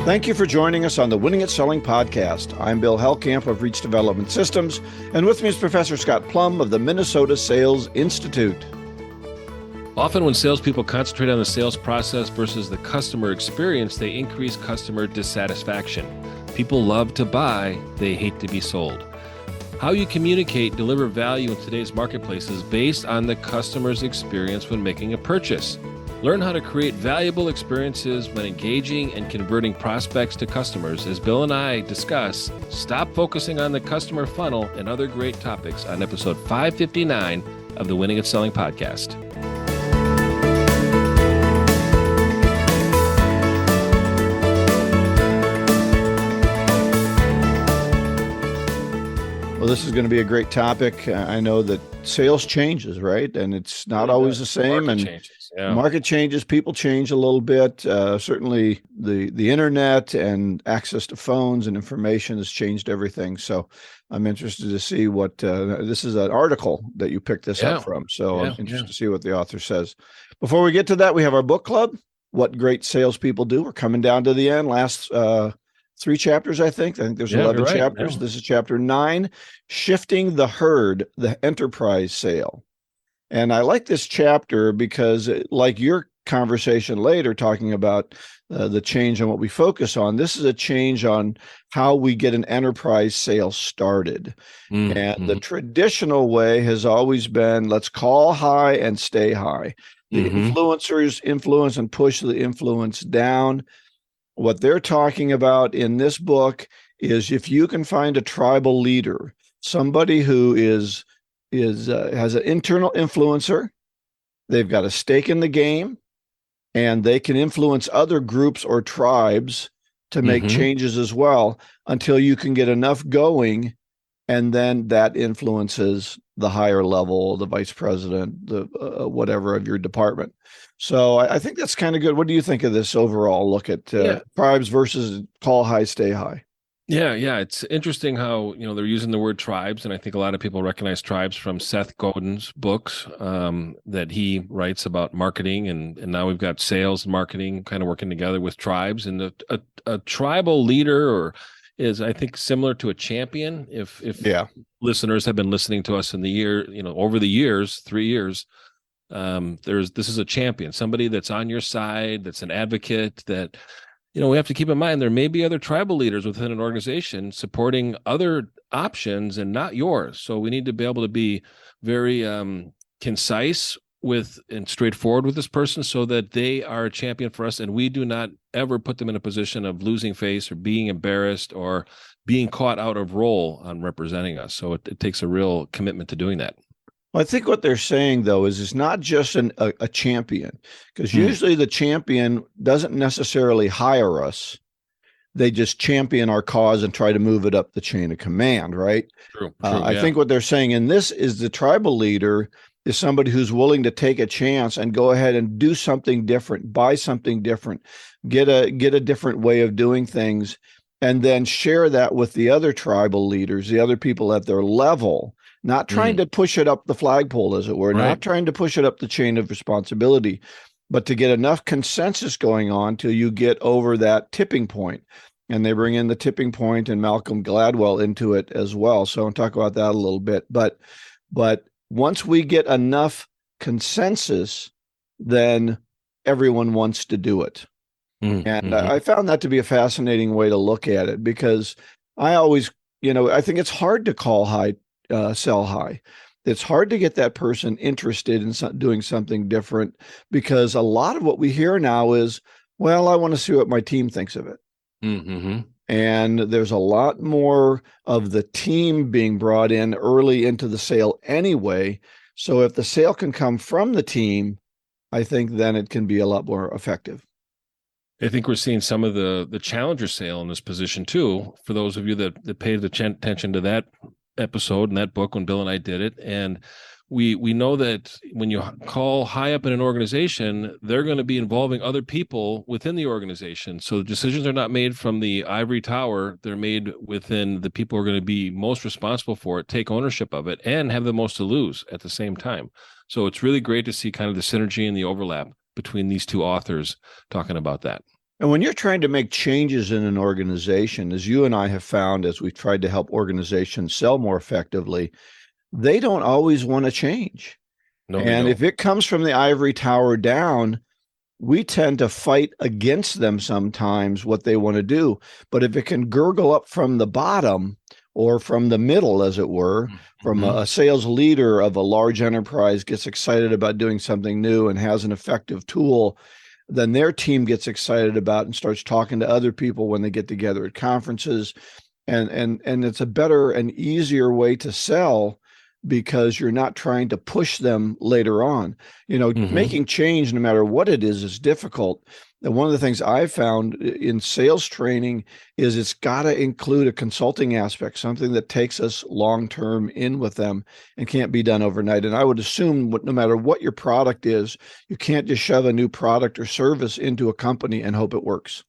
Thank you for joining us on the Winning at Selling podcast. I'm Bill Hellkamp of Reach Development Systems, and with me is Professor Scott Plum of the Minnesota Sales Institute. Often when salespeople concentrate on the sales process versus the customer experience, they increase customer dissatisfaction. People love to buy, they hate to be sold. How you communicate, deliver value in today's marketplace is based on the customer's experience when making a purchase. Learn how to create valuable experiences when engaging and converting prospects to customers. As Bill and I discuss, stop focusing on the customer funnel and other great topics on episode 559 of the Winning at Selling podcast. Well, this is going to be a great topic. I know that sales changes, right? And it's not always the same. Market changes. Yeah. Market changes, people change a little bit. Certainly the internet and access to phones and information has changed everything. So I'm interested to see what, this is an article that you picked this up from. So I'm interested to see what the author says. Before we get to that, we have our book club, What Great Salespeople Do. We're coming down to the end. Last 3 chapters, I think. there's 11 chapters. Yeah. This is chapter 9, Shifting the Herd, the Enterprise Sale. And I like this chapter because, like your conversation later, talking about the change on what we focus on, this is a change on how we get an enterprise sale started. And the traditional way has always been, let's call high and stay high. The influencers influence and push the influence down. What they're talking about in this book is if you can find a tribal leader, somebody who has an internal influencer, they've got a stake in the game, and they can influence other groups or tribes to make changes as well until you can get enough going, and then that influences the higher level, the vice president, the whatever of your department. So I think that's kind of good. What do you think of this overall look at tribes versus call high, stay high? Yeah. It's interesting how, they're using the word tribes. And I think a lot of people recognize tribes from Seth Godin's books that he writes about marketing. And now we've got sales and marketing kind of working together with tribes. And a tribal leader is, I think, similar to a champion. If listeners have been listening to us in the year, over the years, 3 years, this is a champion, somebody that's on your side, that's an advocate that, we have to keep in mind there may be other tribal leaders within an organization supporting other options and not yours. So we need to be able to be very concise and straightforward with this person so that they are a champion for us, and we do not ever put them in a position of losing face or being embarrassed or being caught out of role on representing us. So it takes a real commitment to doing that. Well, I think what they're saying, though, is it's not just a champion, because usually the champion doesn't necessarily hire us. They just champion our cause and try to move it up the chain of command, right? True, I think what they're saying in this is the tribal leader is somebody who's willing to take a chance and go ahead and do something different, buy something different, get a different way of doing things, and then share that with the other tribal leaders, the other people at their level. Not trying to push it up the flagpole, as it were, not trying to push it up the chain of responsibility, but to get enough consensus going on till you get over that tipping point. And they bring in the tipping point and Malcolm Gladwell into it as well. So I'll talk about that a little bit. But once we get enough consensus, then everyone wants to do it. And I found that to be a fascinating way to look at it, because I always, I think it's hard to call high, sell high. It's hard to get that person interested in doing something different, because a lot of what we hear now is, well, I want to see what my team thinks of it. And there's a lot more of the team being brought in early into the sale anyway. So if the sale can come from the team, I think then it can be a lot more effective. I think we're seeing some of the challenger sale in this position too, for those of you that paid attention to that episode and that book when Bill and I did it. And we know that when you call high up in an organization, they're going to be involving other people within the organization. So the decisions are not made from the ivory tower. They're made within the people who are going to be most responsible for it, take ownership of it, and have the most to lose at the same time. So it's really great to see kind of the synergy and the overlap between these two authors talking about that. And when you're trying to make changes in an organization, as you and I have found, as we've tried to help organizations sell more effectively, they don't always want to change. No, they And don't. if it comes from the ivory tower down, we tend to fight against them sometimes what they want to do. But if it can gurgle up from the bottom or from the middle, as it were, from Mm-hmm. a sales leader of a large enterprise gets excited about doing something new and has an effective tool, then their team gets excited about and starts talking to other people when they get together at conferences. And it's a better and easier way to sell because you're not trying to push them later on. Mm-hmm. Making change, no matter what it is difficult. And one of the things I found in sales training is it's got to include a consulting aspect, something that takes us long term in with them and can't be done overnight. And I would assume no matter what your product is, you can't just shove a new product or service into a company and hope it works.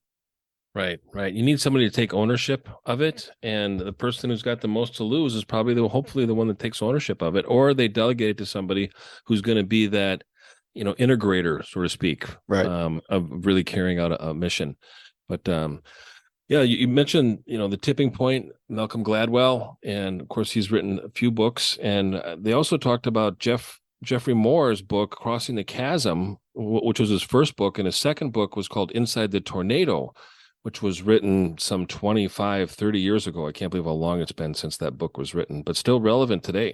Right, right. You need somebody to take ownership of it, and the person who's got the most to lose is probably hopefully the one that takes ownership of it, or they delegate it to somebody who's going to be that, integrator, so to speak, Right. of really carrying out a mission. But yeah, you mentioned the tipping point, Malcolm Gladwell, and of course he's written a few books, and they also talked about Jeffrey Moore's book, Crossing the Chasm, which was his first book, and his second book was called Inside the Tornado, which was written some 25, 30 years ago. I can't believe how long it's been since that book was written, but still relevant today.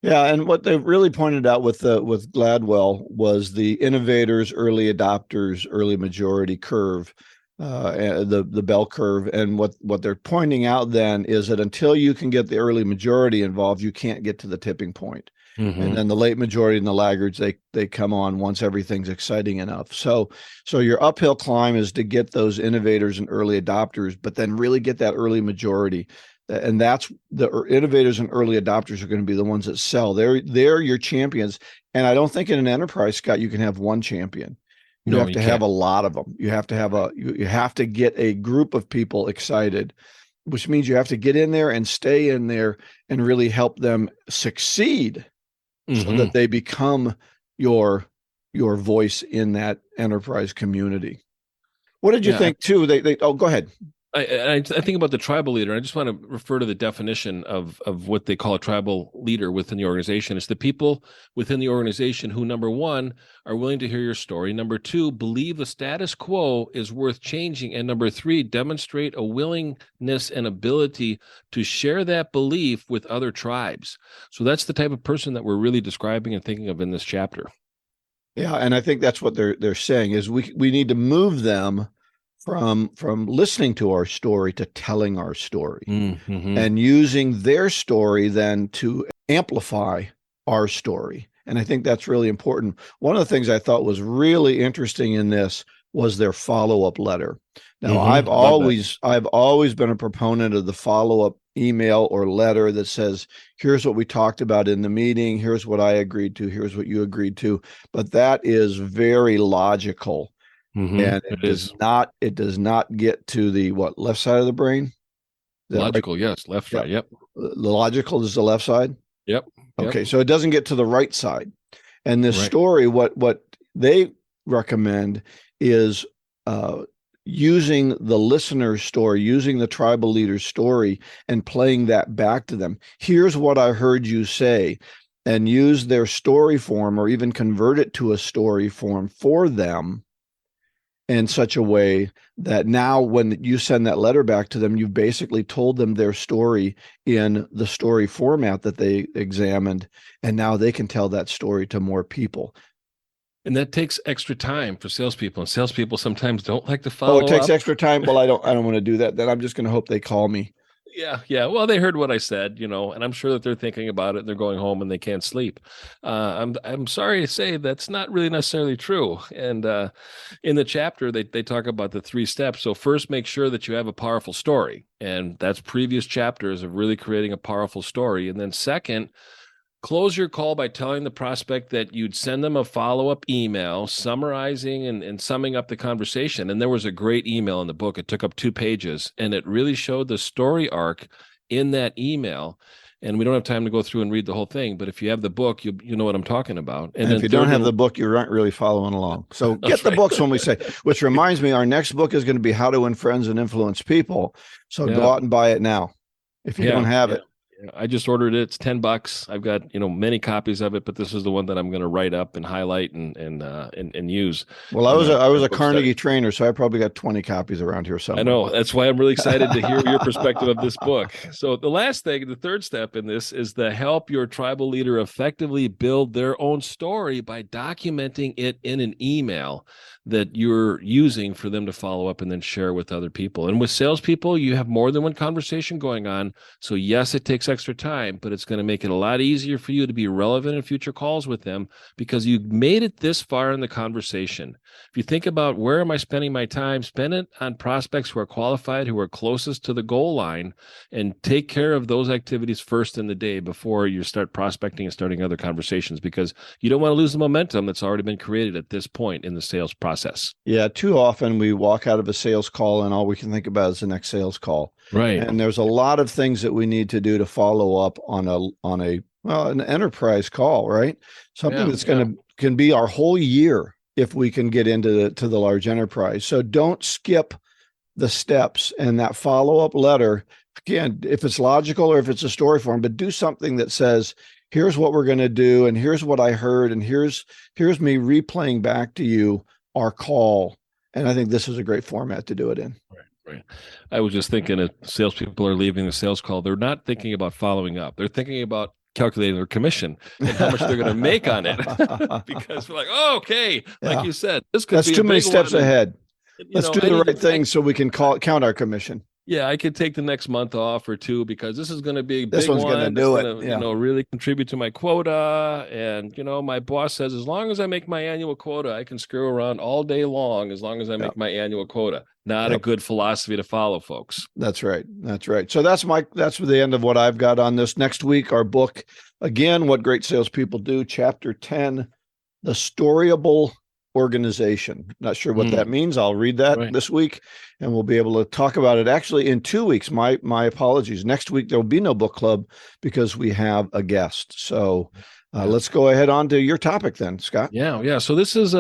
Yeah, and what they really pointed out with Gladwell was the innovators, early adopters, early majority curve, the bell curve. And what they're pointing out then is that until you can get the early majority involved, you can't get to the tipping point. And Mm-hmm. then the late majority and the laggards, they come on once everything's exciting enough. So your uphill climb is to get those innovators and early adopters, but then really get that early majority. And that's the innovators and early adopters are going to be the ones that sell. They're your champions. And I don't think in an enterprise, Scott, you can have one champion. You No, have you to have can't. a lot of them. You have to have you have to get a group of people excited, which means you have to get in there and stay in there and really help them succeed so that Mm-hmm. they become your your voice in that enterprise community. What did you Yeah, think too? They oh, go ahead. I think about the tribal leader. I just want to refer to the definition of what they call a tribal leader within the organization. It's the people within the organization who, number one, are willing to hear your story. Number two, believe the status quo is worth changing. And number three, demonstrate a willingness and ability to share that belief with other tribes. So that's the type of person that we're really describing and thinking of in this chapter. Yeah, and I think that's what they're saying is we need to move them from listening to our story to telling our story Mm-hmm. and using their story then to amplify our story. And I think that's really important. One of the things I thought was really interesting in this was their follow-up letter. Now, Mm-hmm. Love that. I've always been a proponent of the follow-up email or letter that says, here's what we talked about in the meeting, here's what I agreed to, here's what you agreed to. But that is very logical. Mm-hmm. And It is it does not get to the what left side of the brain? Is that right? logical. Yes. Left, Yep. right. Yep. The logical is the left side. Yep. Yep. Okay, so it doesn't get to the right side. And this Right. story, what they recommend is using the listener's story, using the tribal leader's story, and playing that back to them. Here's what I heard you say, and use their story form, or even convert it to a story form for them in such a way that now when you send that letter back to them, you've basically told them their story in the story format that they examined, and now they can tell that story to more people. And that takes extra time for salespeople, and salespeople sometimes don't like to Oh, it follow takes up. extra time. Well, I don't want to do that. Then I'm just going to hope they call me. Yeah, yeah. Well, they heard what I said, and I'm sure that they're thinking about it. And they're going home and they can't sleep. I'm sorry to say that's not really necessarily true. And in the chapter, they talk about the three steps. So first, make sure that you have a powerful story, and that's previous chapters of really creating a powerful story. And then second, close your call by telling the prospect that you'd send them a follow-up email summarizing and summing up the conversation. And there was a great email in the book. It took up 2 pages, and it really showed the story arc in that email. And we don't have time to go through and read the whole thing, but if you have the book, you know what I'm talking about. And then if you don't have thirdly, the book, you aren't really following along. So that's get the right. books when we say, which reminds me, our next book is going to be How to Win Friends and Influence People. So go Yeah. out and buy it now if you don't have it. I just ordered it. It's $10. I've got, many copies of it, but this is the one that I'm going to write up and highlight and use. Well, I was a Carnegie trainer, so I probably got 20 copies around here somewhere. I know. That's why I'm really excited to hear your perspective of this book. So the last thing, the third step in this is to help your tribal leader effectively build their own story by documenting it in an email that you're using for them to follow up and then share with other people. And with salespeople, you have more than one conversation going on. So yes, it takes extra time, but it's going to make it a lot easier for you to be relevant in future calls with them because you made it this far in the conversation. If you think about where am I spending my time, spend it on prospects who are qualified, who are closest to the goal line, and take care of those activities first in the day before you start prospecting and starting other conversations, because you don't want to lose the momentum that's already been created at this point in the sales process. Yeah, too often we walk out of a sales call and all we can think about is the next sales call. Right. And there's a lot of things that we need to do to follow up on an enterprise call, right? Something that's can be our whole year if we can get into the large enterprise. So don't skip the steps and that follow-up letter. Again, if it's logical or if it's a story form, but do something that says, here's what we're going to do, and here's what I heard, and here's me replaying back to you our call. And I think this is a great format to do it in. Right. I was just thinking if salespeople are leaving the sales call, they're not thinking about following up. They're thinking about calculating their commission and how much they're going to make on it. Because we're like, oh, okay, like you said, this could be too many steps ahead. Let's do the right thing so we can count our commission. Yeah, I could take the next month off or two because this is going to be a this big one's one. Going to do it. Yeah. Really contribute to my quota. And, my boss says, as long as I make my annual quota, I can screw around all day long as long as I make my annual quota. Not a good philosophy to follow, folks. That's right. That's right. So that's the end of what I've got on this. Next week, our book, again, What Great Salespeople Do, Chapter 10, The Storyable Organization. Not sure what that means. I'll read that this week and we'll be able to talk about it actually in 2 weeks. My apologies. Next week, there will be no book club because we have a guest. So let's go ahead on to your topic then, Scott. Yeah. So this is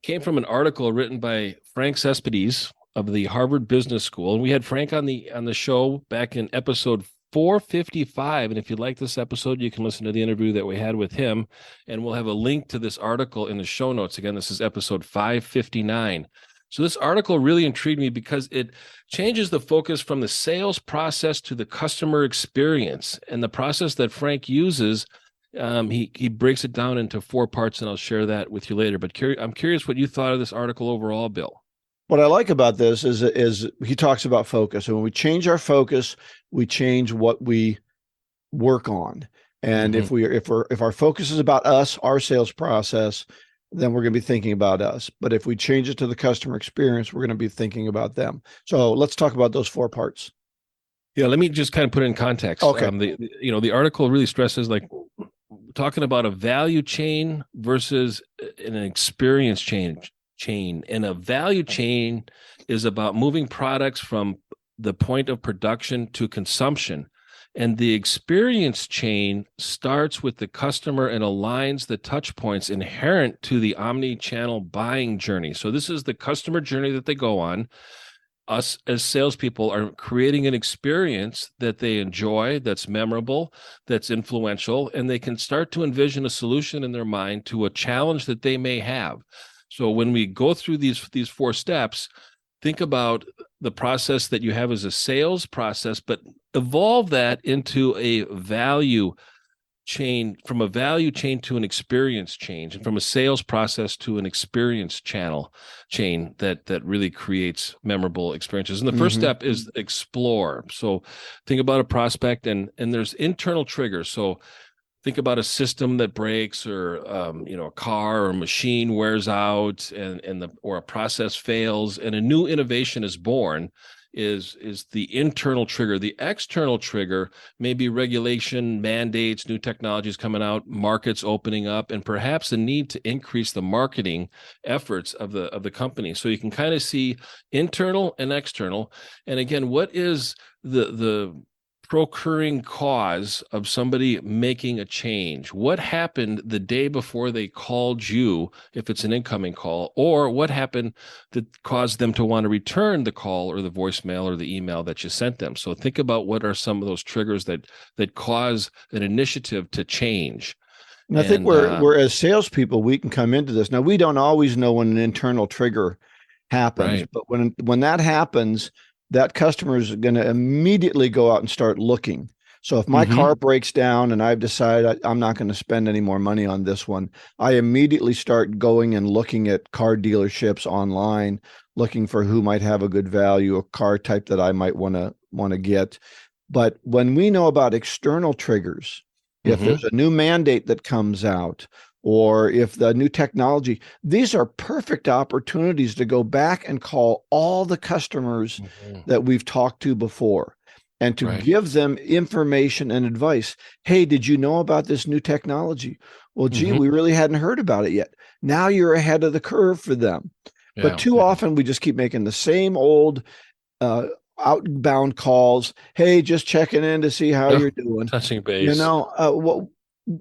came from an article written by Frank Cespedes of the Harvard Business School. And we had Frank on the show back in episode 455. And if you like this episode, you can listen to the interview that we had with him. And we'll have a link to this article in the show notes. Again, this is episode 559. So this article really intrigued me because it changes the focus from the sales process to the customer experience. And the process that Frank uses, he breaks it down into 4 parts, and I'll share that with you later. But I'm curious what you thought of this article overall, Bill. What I like about this is he talks about focus. And when we change our focus, we change what we work on. And if our focus is about us, our sales process, then we're going to be thinking about us. But if we change it to the customer experience, we're going to be thinking about them. So let's talk about those 4 parts. Yeah, let me just kind of put it in context. Okay. The article really stresses talking about a value chain versus an experience chain. And a value chain is about moving products from the point of production to consumption. And the experience chain starts with the customer and aligns the touch points inherent to the omni-channel buying journey. So this is the customer journey that they go on. Us as salespeople are creating an experience that they enjoy, that's memorable, that's influential, and they can start to envision a solution in their mind to a challenge that they may have. So when we go through these 4 steps, think about the process that you have as a sales process, but evolve that into a value chain, from a value chain to an experience chain, and from a sales process to an experience channel chain that really creates memorable experiences. And the first step is explore. So think about a prospect, and there's internal triggers. So think about a system that breaks, or a car or machine wears out, or a process fails, and a new innovation is born. Is the internal trigger. The external trigger may be regulation, mandates, new technologies coming out, markets opening up, and perhaps a need to increase the marketing efforts of the company. So you can kind of see internal and external. And again, what is the procuring cause of somebody making a change? What happened the day before they called you, if it's an incoming call, or what happened that caused them to want to return the call or the voicemail or the email that you sent them? So think about what are some of those triggers that cause an initiative to change. And I think we're as salespeople, we can come into this. Now, we don't always know when an internal trigger happens, Right. but when that happens, that customer is going to immediately go out and start looking. So if my car breaks down and I've decided I'm not going to spend any more money on this one, I immediately start going and looking at car dealerships online, looking for who might have a good value, a car type that I might want to get. But when we know about external triggers, if there's a new mandate that comes out, or if the new technology, these are perfect opportunities to go back and call all the customers that we've talked to before and to give them information and advice. Hey, did you know about this new technology? Well, gee, we really hadn't heard about it yet. Now you're ahead of the curve for them. Yeah, but too often we just keep making the same old outbound calls. Hey, just checking in to see how you're doing. touching base.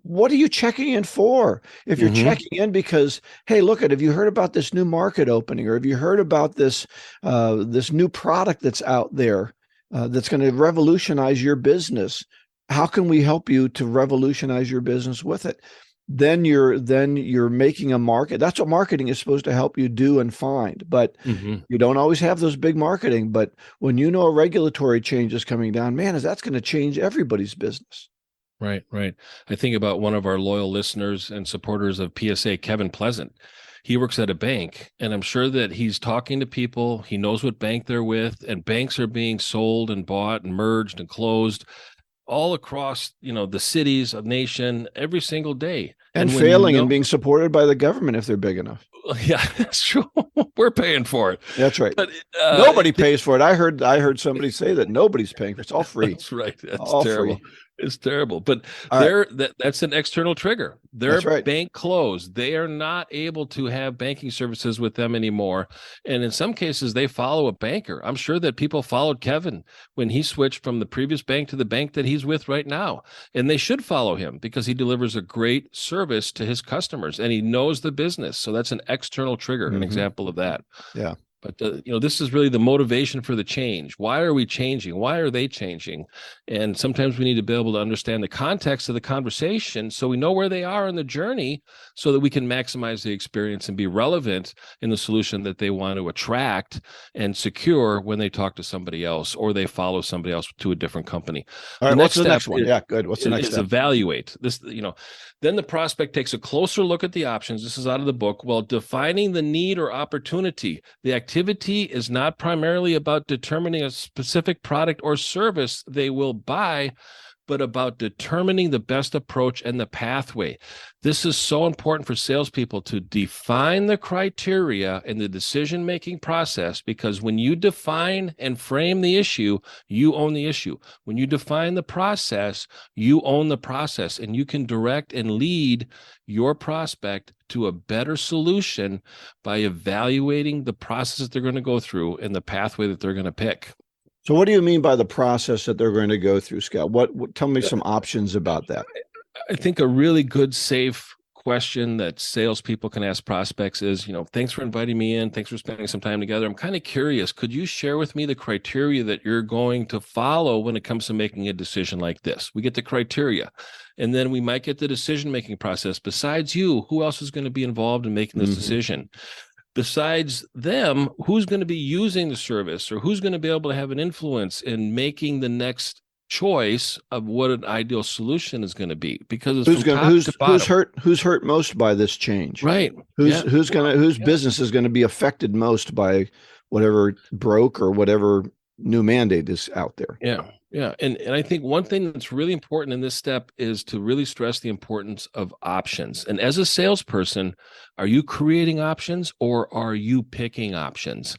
What are you checking in for? If you're checking in because, hey, look, have you heard about this new market opening, or have you heard about this this new product that's out there that's going to revolutionize your business? How can we help you to revolutionize your business with it? Then you're making a market. That's what marketing is supposed to help you do and find. But you don't always have those big marketing. But when you know a regulatory change is coming down, man, that's going to change everybody's business. Right. I think about one of our loyal listeners and supporters of PSA, Kevin Pleasant. He works at a bank, and I'm sure that he's talking to people. He knows what bank they're with, and banks are being sold and bought and merged and closed all across, the cities, a nation, every single day. And failing and being supported by the government if they're big enough. Yeah, that's true. We're paying for it. That's right. But nobody pays for it. I heard somebody say that nobody's paying for it. It's all free. That's right. That's all terrible. Free. It's terrible. But that's an external trigger. Their bank closed. They are not able to have banking services with them anymore. And in some cases, they follow a banker. I'm sure that people followed Kevin when he switched from the previous bank to the bank that he's with right now. And they should follow him because he delivers a great service to his customers and he knows the business. So that's an external trigger, an example of that. Yeah. But, this is really the motivation for the change. Why are we changing? Why are they changing? And sometimes we need to be able to understand the context of the conversation so we know where they are in the journey so that we can maximize the experience and be relevant in the solution that they want to attract and secure when they talk to somebody else or they follow somebody else to a different company. All right, what's the next one? Yeah, good. What's the next step? Evaluate this, Then the prospect takes a closer look at the options. This is out of the book. Well, defining the need or opportunity. The activity is not primarily about determining a specific product or service they will buy, but about determining the best approach and the pathway. This is so important for salespeople to define the criteria in the decision-making process, because when you define and frame the issue, you own the issue. When you define the process, you own the process, and you can direct and lead your prospect to a better solution by evaluating the process that they're going to go through and the pathway that they're going to pick. So what do you mean by the process that they're going to go through, Scott? Tell me some options about that. I think a really good, safe question that salespeople can ask prospects is, thanks for inviting me in. Thanks for spending some time together. I'm kind of curious. Could you share with me the criteria that you're going to follow when it comes to making a decision like this? We get the criteria, and then we might get the decision-making process. Besides you, who else is going to be involved in making this decision? Besides them, who's going to be using the service, or who's going to be able to have an influence in making the next choice of what an ideal solution is going to be? Because it's who's hurt most by this change, right? Whose business is going to be affected most by whatever broke or whatever new mandate is out there. Yeah. And I think one thing that's really important in this step is to really stress the importance of options. And as a salesperson, are you creating options or are you picking options?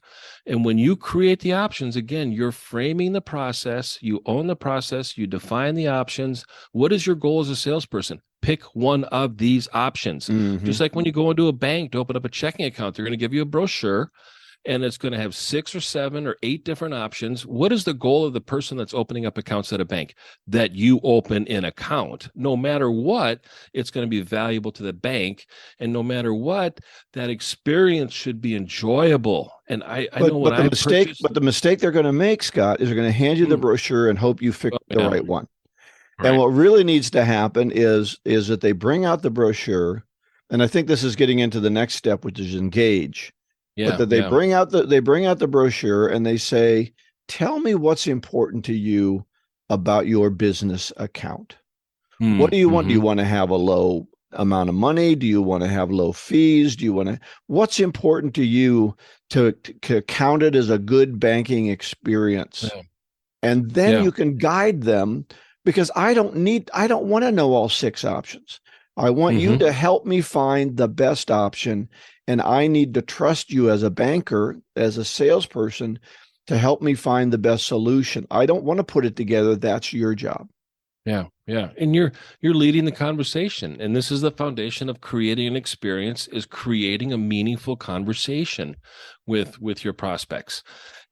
And when you create the options, again, you're framing the process, you own the process, you define the options. What is your goal as a salesperson? Pick one of these options. Just like when you go into a bank to open up a checking account, they're going to give you a brochure. and it's going to have 6 or 7 or 8 different options. What is the goal of the person that's opening up accounts at a bank? That you open an account. No matter what, it's going to be valuable to the bank. And no matter what, that experience should be enjoyable. And I know when I purchased. But the mistake they're going to make, Scott, is they're going to hand you the brochure and hope you pick the right one. And Right. what really needs to happen is that they bring out the brochure, and I think this is getting into the next step, which is engage. But Yeah. that they bring out the brochure and they say, "Tell me what's important to you about your business account. What do you want? Do you want to have a low amount of money? Do you want to have low fees? Do you want to? What's important to you to count it as a good banking experience?" Yeah. And then you can guide them, because I don't want to know all 6 options. I want you to help me find the best option. And I need to trust you as a banker, as a salesperson, to help me find the best solution. I don't want to put it together. That's your job. Yeah, yeah. And you're leading the conversation. And this is the foundation of creating an experience, is creating a meaningful conversation with your prospects.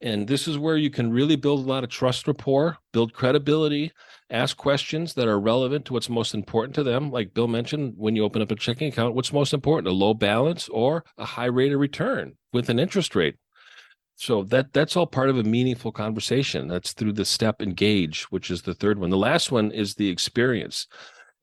And this is where you can really build a lot of trust, rapport, build credibility, ask questions that are relevant to what's most important to them. Like Bill mentioned, when you open up a checking account, what's most important, a low balance or a high rate of return with an interest rate? So that's all part of a meaningful conversation. That's through the step engage, which is the third one. The last one is the experience.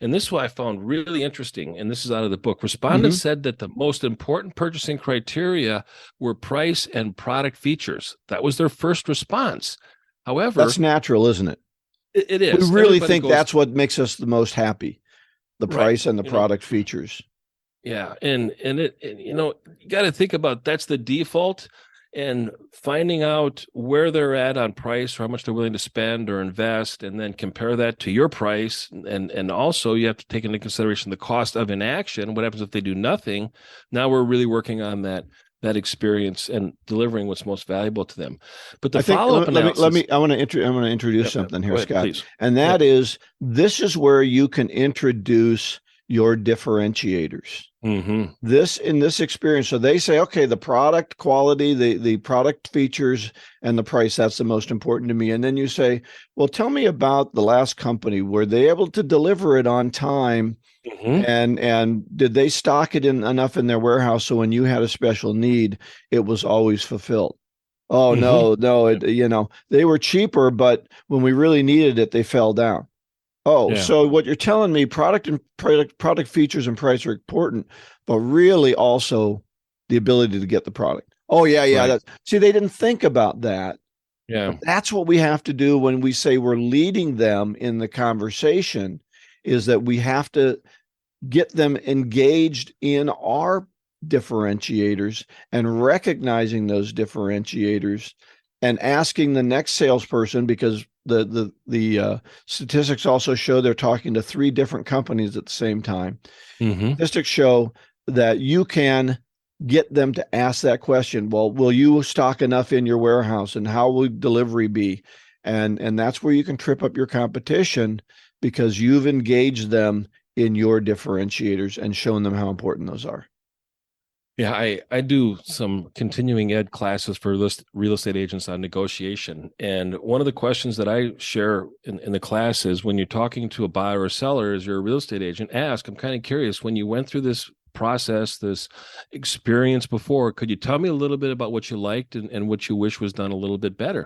And this one I found really interesting. And this is out of the book. Respondents said that the most important purchasing criteria were price and product features. That was their first response. However, that's natural, isn't it? It is. We really think that's what makes us the most happy, the price and the product features. Yeah. And you got to think about, that's the default. And finding out where they're at on price, or how much they're willing to spend or invest, and then compare that to your price. And also you have to take into consideration the cost of inaction. What happens if they do nothing? Now we're really working on that experience and delivering what's most valuable to them. But the follow-up analysis. I want to introduce something here, ahead, Scott. Please. And that is, this is where you can introduce your differentiators. In this experience. So they say, okay, the product quality, the product features, and the price, that's the most important to me. And then you say, well, tell me about the last company. Were they able to deliver it on time? And did they stock it enough in their warehouse so when you had a special need, it was always fulfilled? Oh, no, they were cheaper, but when we really needed it, they fell down. Oh, so what you're telling me, product features and price are important, but really also the ability to get the product. Oh, yeah. Right. See, they didn't think about that. Yeah. But that's what we have to do when we say we're leading them in the conversation, is that we have to get them engaged in our differentiators and recognizing those differentiators and asking the next salesperson, because the statistics also show they're talking to 3 different companies at the same time. Statistics show that you can get them to ask that question. Well, will you stock enough in your warehouse, and how will delivery be? And that's where you can trip up your competition, because you've engaged them in your differentiators and shown them how important those are. Yeah, I do some continuing ed classes for real estate agents on negotiation. And one of the questions that I share in the class is, when you're talking to a buyer or seller, as you're a real estate agent, ask, I'm kind of curious, when you went through this process, this experience before, could you tell me a little bit about what you liked and what you wish was done a little bit better?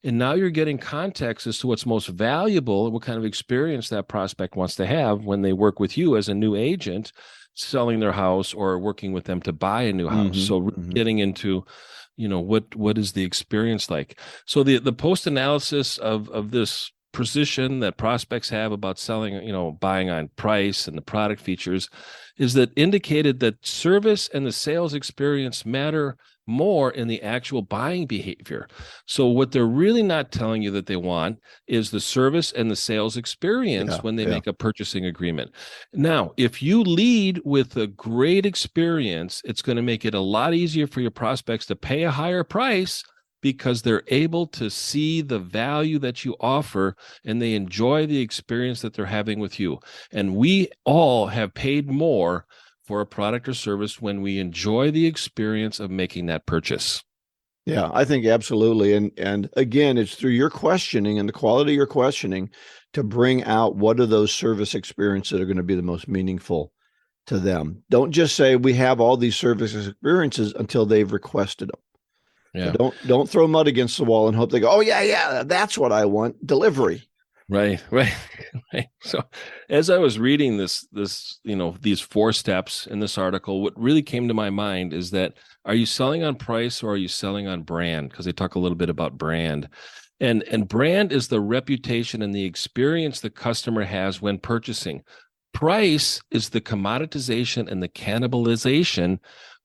And now you're getting context as to what's most valuable and what kind of experience that prospect wants to have when they work with you as a new agent, selling their house or working with them to buy a new house. So getting into, what is the experience like? So the post analysis of this precision that prospects have about selling, buying on price and the product features, is that indicated that service and the sales experience matter more in the actual buying behavior. So what they're really not telling you that they want is the service and the sales experience when they make a purchasing agreement. Now, if you lead with a great experience, it's going to make it a lot easier for your prospects to pay a higher price, because they're able to see the value that you offer and they enjoy the experience that they're having with you. And we all have paid more for a product or service when we enjoy the experience of making that purchase. Yeah, I think absolutely. And again, it's through your questioning and the quality of your questioning to bring out what are those service experiences that are going to be the most meaningful to them. Don't just say we have all these service experiences until they've requested them. So Yeah. don't throw mud against the wall and hope they go, oh yeah, that's what I want. Delivery. Right, right, right. So, as I was reading these 4 steps in this article, what really came to my mind is that are you selling on price or are you selling on brand? Because they talk a little bit about brand, and brand is the reputation and the experience the customer has when purchasing. Price is the commoditization and the cannibalization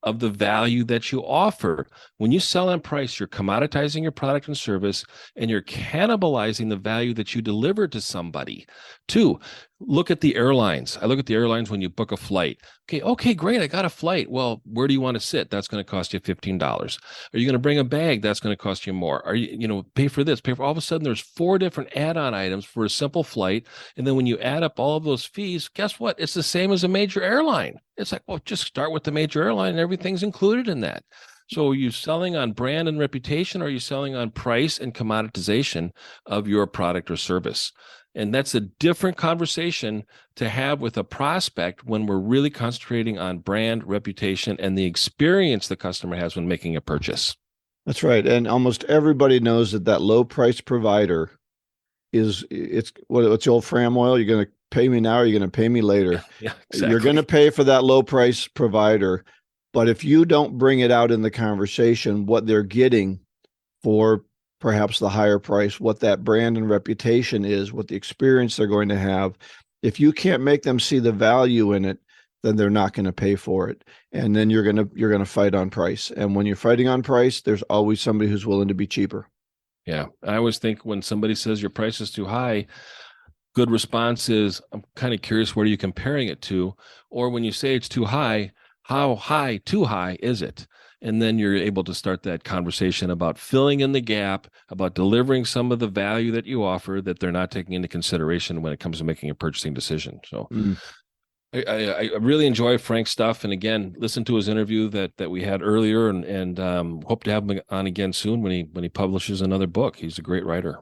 of the value that you offer. When you sell on price, you're commoditizing your product and service, and you're cannibalizing the value that you deliver to somebody. 2, look at the airlines. I look at the airlines when you book a flight. Okay, great. I got a flight. Well, where do you want to sit? That's going to cost you $15. Are you going to bring a bag? That's going to cost you more. Are you pay for this, pay for all of a sudden there's 4 different add-on items for a simple flight. And then when you add up all of those fees, guess what? It's the same as a major airline. It's like, well, just start with the major airline and everything's included in that. So are you selling on brand and reputation, or are you selling on price and commoditization of your product or service? And that's a different conversation to have with a prospect when we're really concentrating on brand, reputation, and the experience the customer has when making a purchase. That's right. And almost everybody knows that low price provider it's what's the old Fram oil? You're going to pay me now or you're going to pay me later. Yeah, exactly. You're going to pay for that low price provider. But if you don't bring it out in the conversation, what they're getting for perhaps the higher price, what that brand and reputation is, what the experience they're going to have, if you can't make them see the value in it, then they're not going to pay for it. And then you're going to fight on price. And when you're fighting on price, there's always somebody who's willing to be cheaper. Yeah. I always think when somebody says your price is too high, good response is, I'm kind of curious, what are you comparing it to? Or when you say it's too high, how high, too high is it? And then you're able to start that conversation about filling in the gap, about delivering some of the value that you offer that they're not taking into consideration when it comes to making a purchasing decision. So I really enjoy Frank's stuff. And again, listen to his interview that we had earlier, and hope to have him on again soon when he publishes another book. He's a great writer.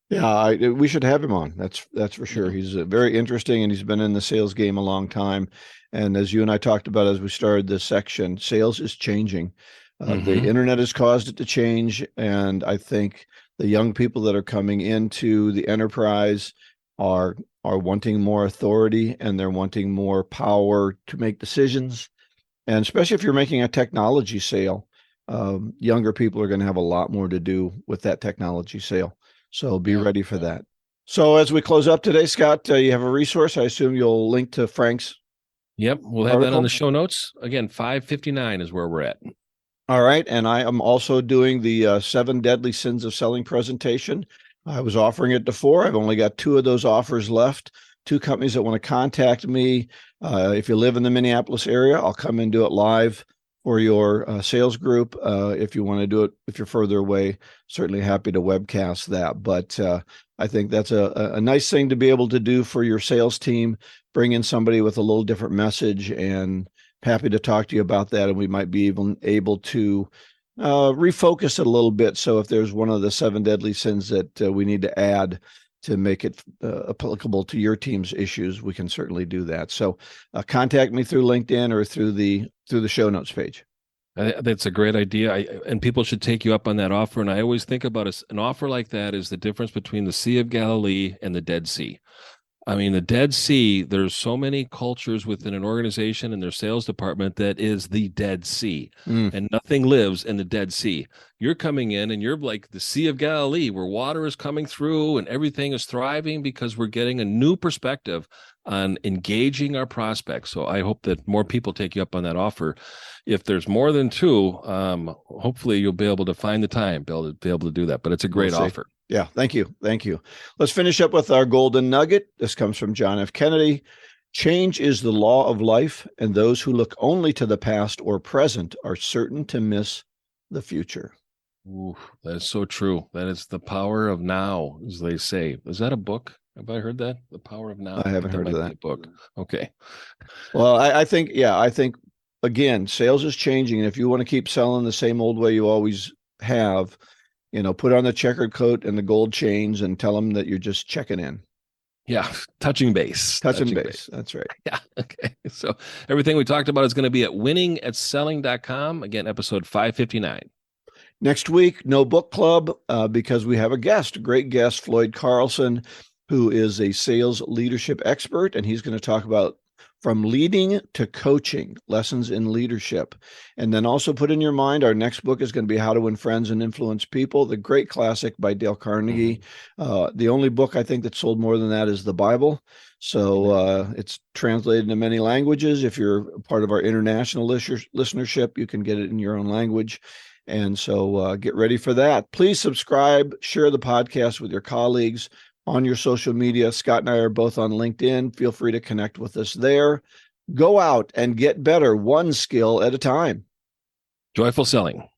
Yeah, we should have him on. That's for sure. He's very interesting, and he's been in the sales game a long time. And as you and I talked about as we started this section, sales is changing. The internet has caused it to change, and I think the young people that are coming into the enterprise are wanting more authority, and they're wanting more power to make decisions. And especially if you're making a technology sale, younger people are going to have a lot more to do with that technology sale. So be ready for that. So as we close up today, Scott, you have a resource. I assume you'll link to Frank's. Yep, we'll have that on the show notes. Again, 559 is where we're at. All right. And I am also doing the 7 Deadly Sins of Selling presentation. I was offering it to 4. I've only got 2 of those offers left. 2 companies that want to contact me. If you live in the Minneapolis area, I'll come and do it live for your sales group. If you want to do it, if you're further away, certainly happy to webcast that. But I think that's a nice thing to be able to do for your sales team, bring in somebody with a little different message, and happy to talk to you about that. And we might be even able to refocus it a little bit. So if there's one of the 7 deadly sins that we need to add to make it applicable to your team's issues, we can certainly do that. So contact me through LinkedIn or through the show notes page. That's a great idea. And people should take you up on that offer. And I always think about an offer like that is the difference between the Sea of Galilee and the Dead Sea. I mean, the Dead Sea, there's so many cultures within an organization and their sales department that is the Dead Sea, and nothing lives in the Dead Sea. You're coming in and you're like the Sea of Galilee, where water is coming through and everything is thriving because we're getting a new perspective on engaging our prospects. So I hope that more people take you up on that offer. If there's more than 2, hopefully you'll be able to find the time, be able to do that. But it's a great offer. Yeah, thank you. Thank you. Let's finish up with our golden nugget. This comes from John F. Kennedy. Change is the law of life, and those who look only to the past or present are certain to miss the future. Ooh, that is so true. That is the power of now, as they say. Is that a book? Have I heard that? The Power of Now? I haven't heard of that book. Okay. Well, I think, again, sales is changing. And if you want to keep selling the same old way you always have, put on the checkered coat and the gold chains and tell them that you're just checking in. Yeah, touching base. Touching base. That's right. Yeah. Okay. So everything we talked about is going to be at winningatselling.com. Again, episode 559. Next week, no book club because we have a great guest, Floyd Carlson, who is a sales leadership expert, and he's going to talk about from leading to coaching, lessons in leadership. And then also put in your mind, our next book is going to be How to Win Friends and Influence People, the great classic by Dale Carnegie. The only book I think that sold more than that is the Bible. So it's translated into many languages. If you're part of our international listenership, you can get it in your own language. And so get ready for that. Please subscribe, share the podcast with your colleagues on your social media. Scott and I are both on LinkedIn. Feel free to connect with us there. Go out and get better, one skill at a time. Joyful selling.